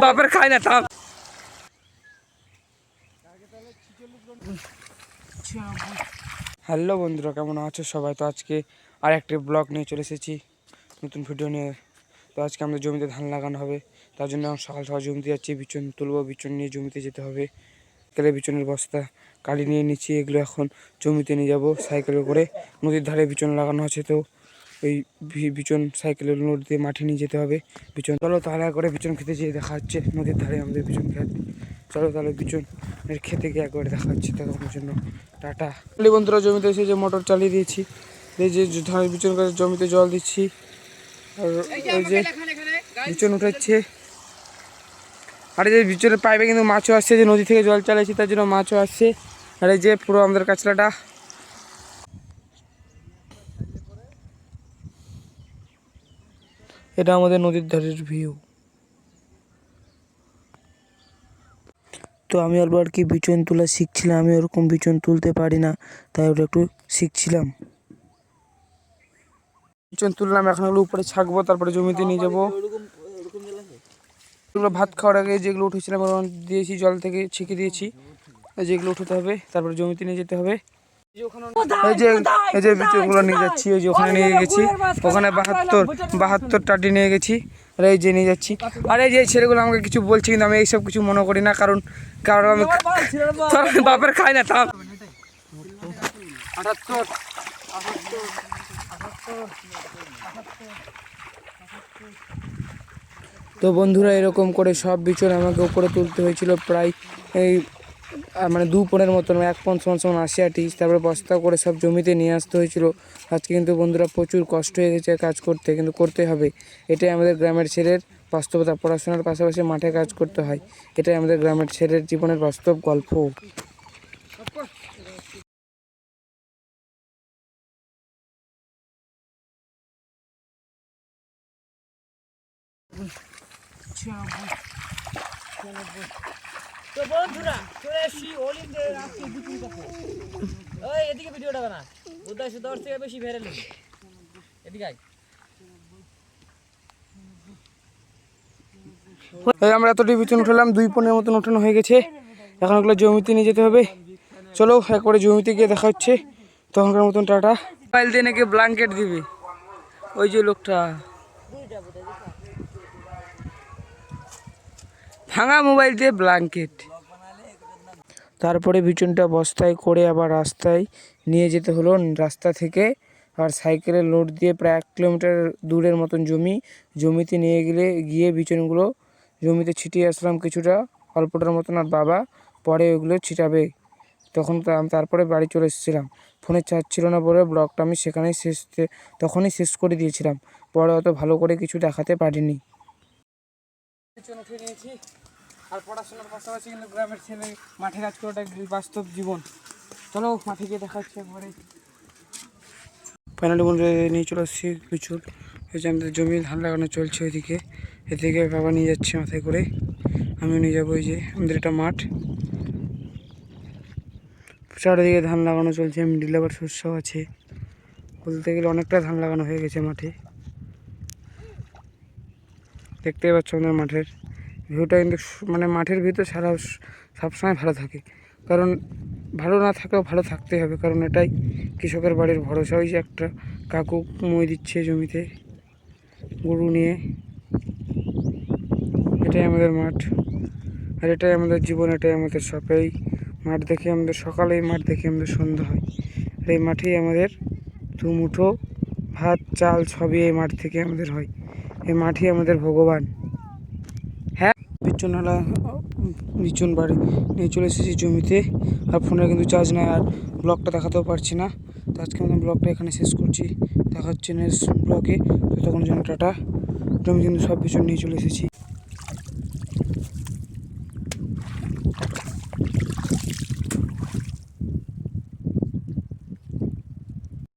বাপের খাই না থাম। হ্যালো বন্ধুরা, কেমন আছো সবাই? তো আজকে আর একটি ব্লগ নিয়ে চলে এসেছি, নতুন ভিডিও নিয়ে। তো আজকে আমাদের জমিতে ধান লাগানো হবে, তার জন্য সকাল সকাল জমিতে যাচ্ছি। বিচন তুলবো, বিচন নিয়ে জমিতে যেতে হবে। তাহলে বিচনের বস্তা কালি নিয়ে নিচ্ছি, এগুলো এখন জমিতে নিয়ে যাব সাইকেলে করে। নদীর ধারে বিচন লাগানো আছে, তো ওই বিচন সাইকেলের লোড দিয়ে মাঠে নিয়ে যেতে হবে। বিচন চলো তাহলে করে বিচন খেতে যেয়ে দেখা হচ্ছে। নদীর ধারে আমাদের বিচন খেত, চলো তাহলে বিচনের খেতে গিয়ে একবারে দেখা হচ্ছে। ততক্ষণের জন্য টাটা। বন্ধুরা, জমিতে এসে যে মোটর চালিয়ে দিয়েছি, এই যে ধানের বিচন গাছের জমিতে জল দিচ্ছি, আর এই যে বিচন উঠাচ্ছে। আর এই যে বিচনের পাইপে কিন্তু মাছও আসছে, যে নদী থেকে জল চালাইছি তার জন্য মাছও আসছে। আর এই যে পুরো আমাদের কাছড়াটা, এটা আমাদের নদীর ধারের ভিউ। তো আমি অল্প আর কি বিচন তোলা শিখছিলাম। আমি ওরকম বিচন তুলতে পারি না, তাই ওটা একটু শিখছিলাম। বিচন তুললাম, এখন ওগুলো উপরে ছাকবো, তারপরে জমিতে নিয়ে যাবো। এগুলো ভাত খাওয়ার আগে যেগুলো উঠেছিলাম দিয়েছি, জল থেকে ছেঁকে দিয়েছি। যেগুলো উঠাতে হবে, তারপরে জমিতে নিয়ে যেতে হবে। এই যে বিচনগুলো নিয়ে যাচ্ছি, ওই যে ওখানে নিয়ে গেছি, ওখানে 72 টাটি নিয়ে গেছি। আর এই যে নিয়ে যাচ্ছি। আর এই যে ছেলেগুলো আমাকে কিছু বলছে, কিন্তু আমি এইসব কিছু মনে করি না, কারণ আমি বাপের খাই না থাম। 78। তো বন্ধুরা, এরকম করে সব বিচন আমাকে উপরে তুলতে হয়েছিল, প্রায় এই মানে 2 পনের মতন, 1 পন সমান 80 আটি। তারপরে বস্তা করে সব জমিতে নিয়ে আসতে হয়েছিল। আজকে কিন্তু বন্ধুরা প্রচুর কষ্ট হয়ে গেছে কাজ করতে, কিন্তু করতে হবে। এটাই আমাদের গ্রামের ছেলের বাস্তবতা। পড়াশোনার পাশাপাশি মাঠে কাজ করতে হয়, এটাই আমাদের গ্রামের ছেলের জীবনের বাস্তব গল্প। তো বন্ধুরা, চলে আসি অলিন্দের আজকে বিক্রি করতে। ওই এদিকে ভিডিওটা বানা, উদ্দেশ্য 10 থেকে বেশি ভাইরাল হবে। এদিকে আয়। আমরা এতটি বিচন উঠালাম, 2 পনের মতন উঠানো হয়ে গেছে। এখন ওগুলো জমিতে নিয়ে যেতে হবে। চলো একবারে জমিতে গিয়ে দেখা হচ্ছে, তখনকার মতন টাটা। মোবাইল দিয়ে নাকি ব্ল্যাঙ্কেট দিবি, ওই যে লোকটা ভাঙা মোবাইল দিয়ে ব্ল্যাঙ্কেট। তারপরে বিচনটা বস্তায় করে আবার রাস্তায় নিয়ে যেতে হলো। রাস্তা থেকে আর সাইকেলে লোড দিয়ে প্রায় 1 কিলোমিটার দূরের মতন জমিতে নিয়ে গিয়ে বিচনগুলো জমিতে ছিটিয়ে আসলাম কিছুটা, অল্পটার মতন। আর বাবা পরে ওগুলো ছিটাবে। তারপরে বাড়ি চলে এসেছিলাম। ফোনে চার্জ ছিল না বলে ব্লগটা আমি তখনই শেষ করে দিয়েছিলাম। পরে অত ভালো করে কিছু দেখাতে পারিনি। উঠে নিয়েছি, আর পড়াশোনার পাশাপাশি কিন্তু গ্রামের ছেলে মাঠে কাজ করাটা বাস্তব জীবন। চলো মাঠে গিয়ে দেখা হচ্ছে একবারে। ফাইনালি বন্ধু নিয়ে চলে আসছি বিচুন। এই যে আমাদের জমি ধান লাগানো চলছে, ওইদিকে এদিকে বাবা নিয়ে যাচ্ছে মাথায় করে, আমিও নিয়ে যাবো। এই যে আমাদের একটা মাঠ, চারিদিকে ধান লাগানো চলছে, মিডিলে আবার শস্যও আছে। বলতে গেলে অনেকটা ধান লাগানো হয়ে গেছে মাঠে। দেখতেই পাচ্ছ আমাদের মাঠের ভিউটা, কিন্তু মানে মাঠের ভিউ তো সবসময় ভালো থাকে, কারণ ভালো না থাকলেও ভালো থাকতেই হবে, কারণ এটাই কৃষকের বাড়ির ভরসা। ওই যে একটা কাকু মই দিচ্ছে জমিতে গরু নিয়ে। এটাই আমাদের মাঠ, আর এটাই আমাদের জীবন, এটাই আমাদের সব। এই মাঠ দেখে আমাদের সকালে, এই মাঠ দেখে আমাদের সন্ধ্যা হয়। আর এই মাঠেই আমাদের দুমুঠো ভাত চাল সবই এই মাঠ থেকে আমাদের হয়। এই মাঠই আমাদের ভগবান। হ্যাঁ, বিচন বাড়ি নিয়ে চলে এসেছি জমিতে। আর ফোনে কিন্তু চার্জ নাই, আর ব্লগটা দেখাতেও পারছি না। তো আজকে আমরা ব্লগটা এখানে শেষ করছি, দেখা হচ্ছে নেক্সট ব্লগে। ততক্ষণ জন্য টাটা। জমি কিন্তু সব বিচন নিয়ে চলে এসেছি।